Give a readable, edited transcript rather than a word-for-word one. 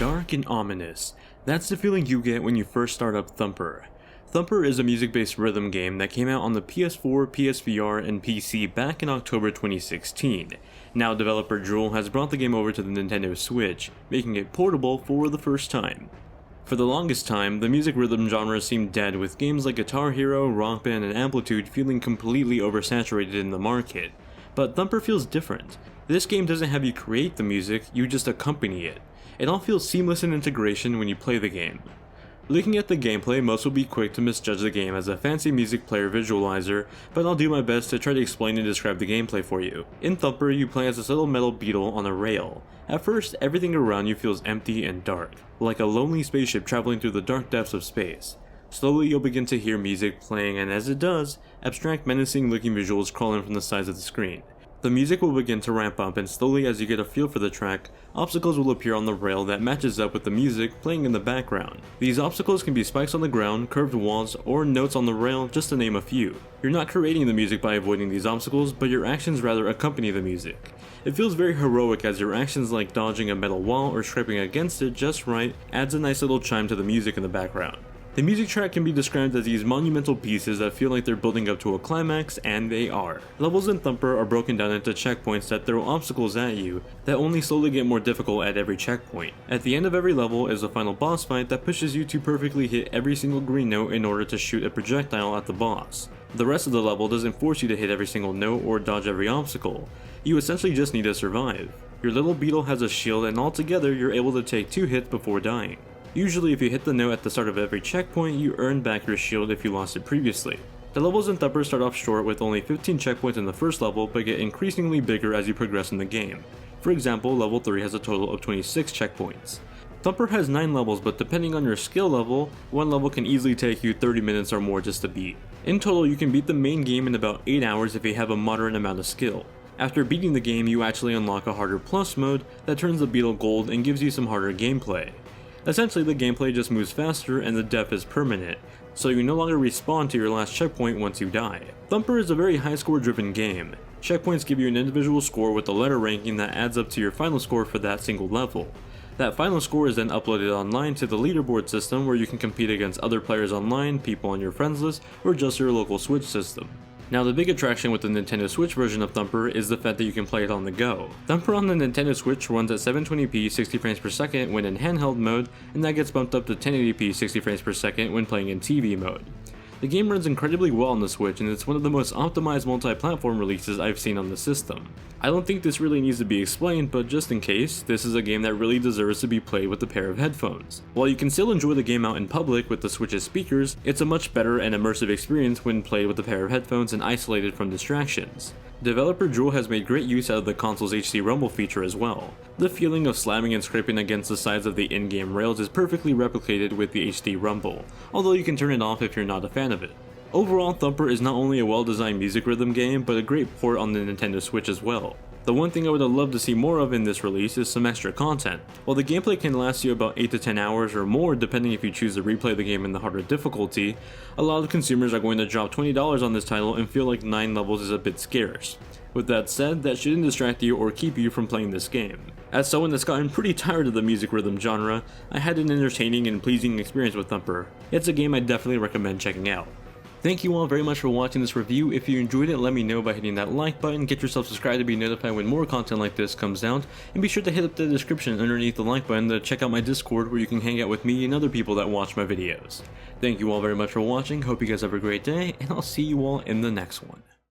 dark and ominous. That's the feeling you get when you first start up Thumper. Thumper is a music-based rhythm game that came out on the PS4, PSVR, and PC back in October 2016. Now developer Jewel has brought the game over to the Nintendo Switch, making it portable for the first time. For the longest time, the music rhythm genre seemed dead, with games like Guitar Hero, Rock Band, and Amplitude feeling completely oversaturated in the market. But Thumper feels different. This game doesn't have you create the music, you just accompany it. It all feels seamless in integration when you play the game. Looking at the gameplay, most will be quick to misjudge the game as a fancy music player visualizer, but I'll do my best to try to explain and describe the gameplay for you. In Thumper, you play as this little metal beetle on a rail. At first, everything around you feels empty and dark, like a lonely spaceship traveling through the dark depths of space. Slowly you'll begin to hear music playing, and as it does, abstract menacing looking visuals crawl in from the sides of the screen. The music will begin to ramp up, and slowly as you get a feel for the track, obstacles will appear on the rail that matches up with the music playing in the background. These obstacles can be spikes on the ground, curved walls, or notes on the rail, just to name a few. You're not creating the music by avoiding these obstacles, but your actions rather accompany the music. It feels very heroic as your actions like dodging a metal wall or scraping against it just right adds a nice little chime to the music in the background. The music track can be described as these monumental pieces that feel like they're building up to a climax, and they are. Levels in Thumper are broken down into checkpoints that throw obstacles at you that only slowly get more difficult at every checkpoint. At the end of every level is a final boss fight that pushes you to perfectly hit every single green note in order to shoot a projectile at the boss. The rest of the level doesn't force you to hit every single note or dodge every obstacle. You essentially just need to survive. Your little beetle has a shield, and altogether you're able to take 2 hits before dying. Usually if you hit the note at the start of every checkpoint, you earn back your shield if you lost it previously. The levels in Thumper start off short with only 15 checkpoints in the first level, but get increasingly bigger as you progress in the game. For example, level 3 has a total of 26 checkpoints. Thumper has 9 levels, but depending on your skill level, one level can easily take you 30 minutes or more just to beat. In total, you can beat the main game in about 8 hours if you have a moderate amount of skill. After beating the game, you actually unlock a harder plus mode that turns the beetle gold and gives you some harder gameplay. Essentially, the gameplay just moves faster and the death is permanent, so you no longer respawn to your last checkpoint once you die. Thumper is a very high score driven game. Checkpoints give you an individual score with a letter ranking that adds up to your final score for that single level. That final score is then uploaded online to the leaderboard system where you can compete against other players online, people on your friends list, or just your local Switch system. Now the big attraction with the Nintendo Switch version of Thumper is the fact that you can play it on the go. Thumper on the Nintendo Switch runs at 720p 60 frames per second when in handheld mode, and that gets bumped up to 1080p 60 frames per second when playing in TV mode. The game runs incredibly well on the Switch, and it's one of the most optimized multi-platform releases I've seen on the system. I don't think this really needs to be explained, but just in case, this is a game that really deserves to be played with a pair of headphones. While you can still enjoy the game out in public with the Switch's speakers, it's a much better and immersive experience when played with a pair of headphones and isolated from distractions. Developer Jewel has made great use out of the console's HD Rumble feature as well. The feeling of slamming and scraping against the sides of the in-game rails is perfectly replicated with the HD Rumble, although you can turn it off if you're not a fan of it. Overall, Thumper is not only a well-designed music rhythm game, but a great port on the Nintendo Switch as well. The one thing I would have loved to see more of in this release is some extra content. While the gameplay can last you about 8 to 10 hours or more depending if you choose to replay the game in the harder difficulty, a lot of consumers are going to drop $20 on this title and feel like 9 levels is a bit scarce. With that said, that shouldn't distract you or keep you from playing this game. As someone that's gotten pretty tired of the music rhythm genre, I had an entertaining and pleasing experience with Thumper. It's a game I definitely recommend checking out. Thank you all very much for watching this review. If you enjoyed it, let me know by hitting that like button, get yourself subscribed to be notified when more content like this comes out, and be sure to hit up the description underneath the like button to check out my Discord where you can hang out with me and other people that watch my videos. Thank you all very much for watching, hope you guys have a great day, and I'll see you all in the next one.